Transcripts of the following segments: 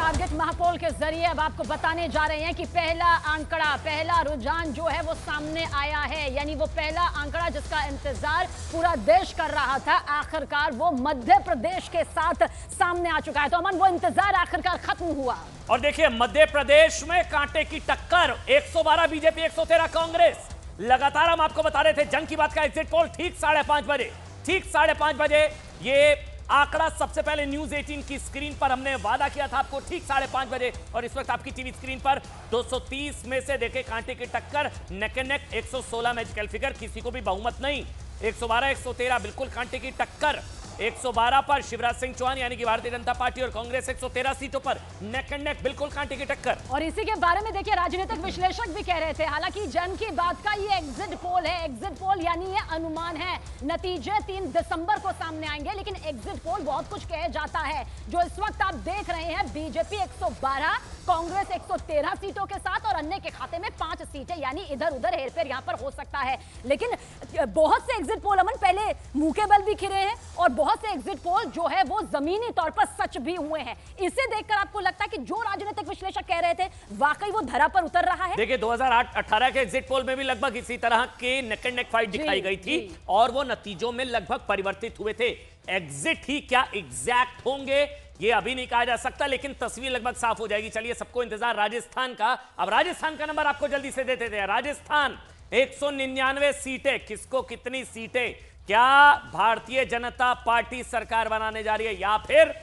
Target महापोल के जरिए अब आपको बताने जा रहे हैं कि पहला आंकड़ा, पहला रुझान जो है वो सामने आया है। यानी वो पहला आंकड़ा जिसका इंतजार पूरा देश कर रहा था, आखिरकार वो मध्य प्रदेश के साथ सामने आ चुका है। तो अमन, वो इंतजार आखिरकार खत्म हुआ। और देखिए, मध्य प्रदेश में कांटे की टक्कर, 112 बीजेपी, 113 कांग्रेस। लगातार हम आपको बता रहे थे जंग की बात का एग्जिट पोल ठीक 5:30 बजे, ठीक 5:30 बजे ये आंकड़ा सबसे पहले न्यूज 18 की स्क्रीन पर हमने वादा किया था आपको, ठीक 5:30 बजे। और इस वक्त आपकी टीवी स्क्रीन पर 230 में से देखे कांटे की टक्कर, neck and neck 116 magical figure, किसी को भी बहुमत नहीं। 112 113 बिल्कुल कांटे की टक्कर। 112 पर शिवराज सिंह चौहान यानी कि भारतीय जनता पार्टी और कांग्रेस 113 सीटों पर नेक एंड नेक, बिल्कुल कांटे की टक्कर। और इसी के बारे में देखिए, राजनीतिक विश्लेषक भी कह रहे थे, हालांकि जन की बात का ये एग्जिट पोल है, एग्जिट पोल यानी ये अनुमान है, नतीजे 3 दिसंबर को सामने आएंगे, लेकिन एग्जिट पोल बहुत कुछ कह जाता है। जो इस वक्त आप देख रहे हैं, बीजेपी 112, कांग्रेस 113 सीटों के साथ और अन्य के खाते में 5 सीटें, यानी इधर उधर हेरफेर यहां पर हो सकता है। लेकिन बहुत से एग्जिट पोल अमन पहले मुंह के बल भी खिरे हैं और बहुत से एग्जिट पोल जो है वो जमीनी तौर पर सच भी हुए हैं। इसे देखकर आपको लगता है कि जो राजनीतिक विश्लेषक कह रहे थे वाकई वो धरा पर उतर रहा है। देखिए, 2018 के एग्जिट पोल में भी लगभग इसी तरह के नेक एंड नेक फाइट दिखाई गई थी और वो नतीजों में लगभग परिवर्तित हुए थे। एग्जिट ही क्या एग्जैक्ट होंगे ये अभी नहीं कहा जा सकता, लेकिन तस्वीर लगभग साफ हो जाएगी। चलिए, सबको इंतजार राजस्थान का। अब राजस्थान का नंबर आपको जल्दी से देते थे। राजस्थान 199 सीटें, किसको कितनी सीटें, क्या भारतीय जनता पार्टी सरकार बनाने जा रही है या फिर,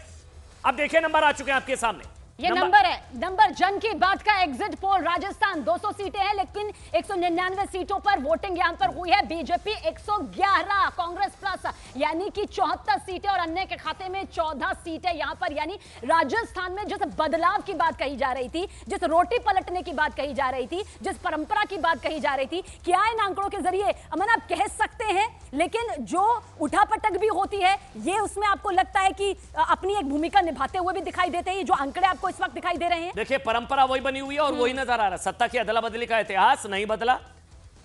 अब देखिए नंबर आ चुके हैं आपके सामने। ये नंबर है, नंबर जन की बात का एग्जिट पोल। राजस्थान 200 सीटें हैं, लेकिन 199 सीटों पर वोटिंग यहां पर हुई है। बीजेपी 111, कांग्रेस प्लस यानी कि 74 सीटें और अन्य के खाते में 14 सीटें यहां पर। यानी राजस्थान में जिस बदलाव की बात कही जा रही थी, जिस रोटी पलटने की बात कही जा रही थी, जिस परंपरा की बात कही जा रही थी, क्या इन आंकड़ों के जरिए अमन आप कह सकते हैं, लेकिन जो उठापटक भी होती है ये उसमें आपको लगता है कि अपनी एक भूमिका निभाते हुए भी दिखाई देते हैं, जो आंकड़े आपको इस वक्त दिखाई दे रहे हैं। देखिए, परंपरा वही बनी हुई है और वही नजर आ रहा है। सत्ता की अदला बदली का इतिहास नहीं बदला।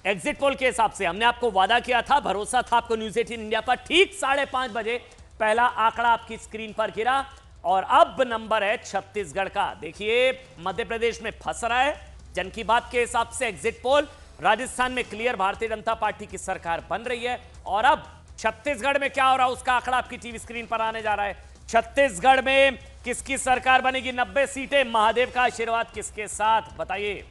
एग्जिट पोल के हिसाब से हमने आपको वादा किया था, भरोसा था आपको न्यूज 18 इंडिया पर, ठीक 5:30 बजे पहला आंकड़ा आपकी स्क्रीन पर गिरा और अब नंबर है छत्तीसगढ़ का। देखिए, मध्य प्रदेश में फंस रहा है जन की बात के हिसाब से एग्जिट पोल। राजस्थान में क्लियर भारतीय जनता पार्टी की सरकार बन रही है और अब छत्तीसगढ़ में क्या हो रहा है उसका आंकड़ा आपकी टीवी स्क्रीन पर आने जा रहा है। छत्तीसगढ़ में किसकी सरकार बनेगी? 90 सीटें, महादेव का आशीर्वाद किसके साथ, बताइए।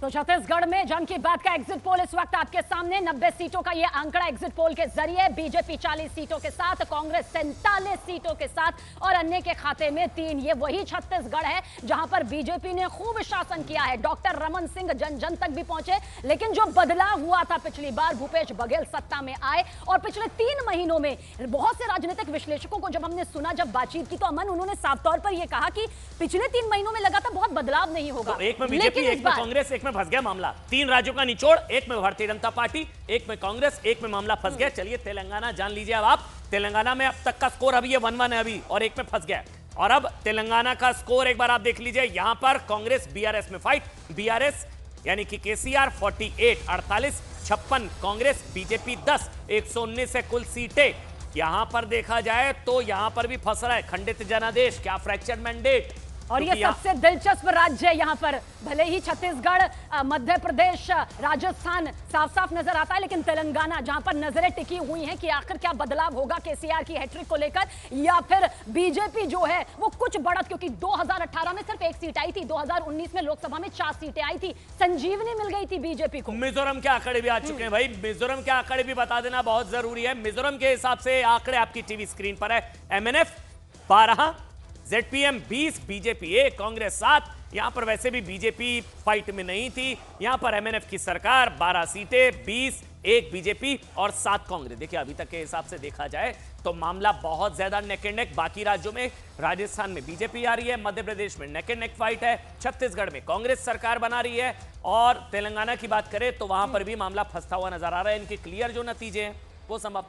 तो छत्तीसगढ़ में जन की बात का एग्जिट पोल इस वक्त आपके सामने, 90 सीटों का यह आंकड़ा एग्जिट पोल के जरिए। बीजेपी 40 सीटों के साथ, कांग्रेस 47 सीटों के साथ और अन्य के खाते में 3। ये वही छत्तीसगढ़ है जहां पर बीजेपी ने खूब शासन किया है। डॉक्टर रमन सिंह जन जन तक भी पहुंचे, लेकिन जो बदलाव हुआ था पिछली बार, भूपेश बघेल सत्ता में आए और पिछले 3 महीनों में बहुत से राजनीतिक विश्लेषकों को जब हमने सुना, जब बातचीत की, तो अमन उन्होंने साफ तौर पर यह कहा कि पिछले 3 महीनों में लगा था बहुत बदलाव नहीं होगा। तो एक में बीजेपी, एक में कांग्रेस, एक में फंस गया मामला। 3 राज्यों का निचोड़, एक में भारतीय जनता पार्टी, एक में कांग्रेस, एक में मामला फंस गया। चलिए, तेलंगाना जान लीजिए। अब आप तेलंगाना में अब तक का स्कोर अभी ये 1-1 है अभी, और एक में फंस गया। और अब तेलंगाना का स्कोर एक बार आप देख लीजिए। यहां पर कांग्रेस बीआरएस में फाइट, बीआरएस यानी कि केसीआर 48, 48, 56, कांग्रेस, बीजेपी 10, 119 है कुल सीटें। यहां पर देखा जाए तो यहां पर भी फंस रहा है खंडित जनादेश, क्या फ्रैक्चर्ड मैंडेट। और ये सबसे दिलचस्प राज्य है यहाँ पर, भले ही छत्तीसगढ़, मध्य प्रदेश, राजस्थान साफ साफ नजर आता है, लेकिन तेलंगाना जहां पर नजरें टिकी हुई हैं कि आखिर क्या बदलाव होगा केसीआर की हैट्रिक को लेकर, या फिर बीजेपी जो है वो कुछ बढ़त, क्योंकि 2018 में सिर्फ 1 सीट आई थी, 2019 में लोकसभा में 4 सीटें आई थी, संजीवनी मिल गई थी बीजेपी को। मिजोरम के आंकड़े भी आ चुके हैं भाई, मिजोरम के आंकड़े भी बता देना बहुत जरूरी है। मिजोरम के हिसाब से आंकड़े आपकी टीवी स्क्रीन पर है। MNF 12, ZPM 20, BJP 1, Congress 7। यहां पर वैसे भी बीजेपी फाइट में नहीं थी। यहां पर एमएनएफ की सरकार, 12 सीटें, 20, 1 बीजेपी और 7 कांग्रेस। देखिए, अभी तक के हिसाब से देखा जाए तो मामला बहुत ज्यादा नेक एंड नेक। बाकी राज्यों में, राजस्थान में बीजेपी आ रही है, मध्य प्रदेश में नेक एंड नेक फाइट है, छत्तीसगढ़ में कांग्रेस सरकार बना रही है और तेलंगाना की बात करें तो वहां पर भी मामला फंसता हुआ नजर आ रहा है। इनके क्लियर जो नतीजे हैं वो संभवतः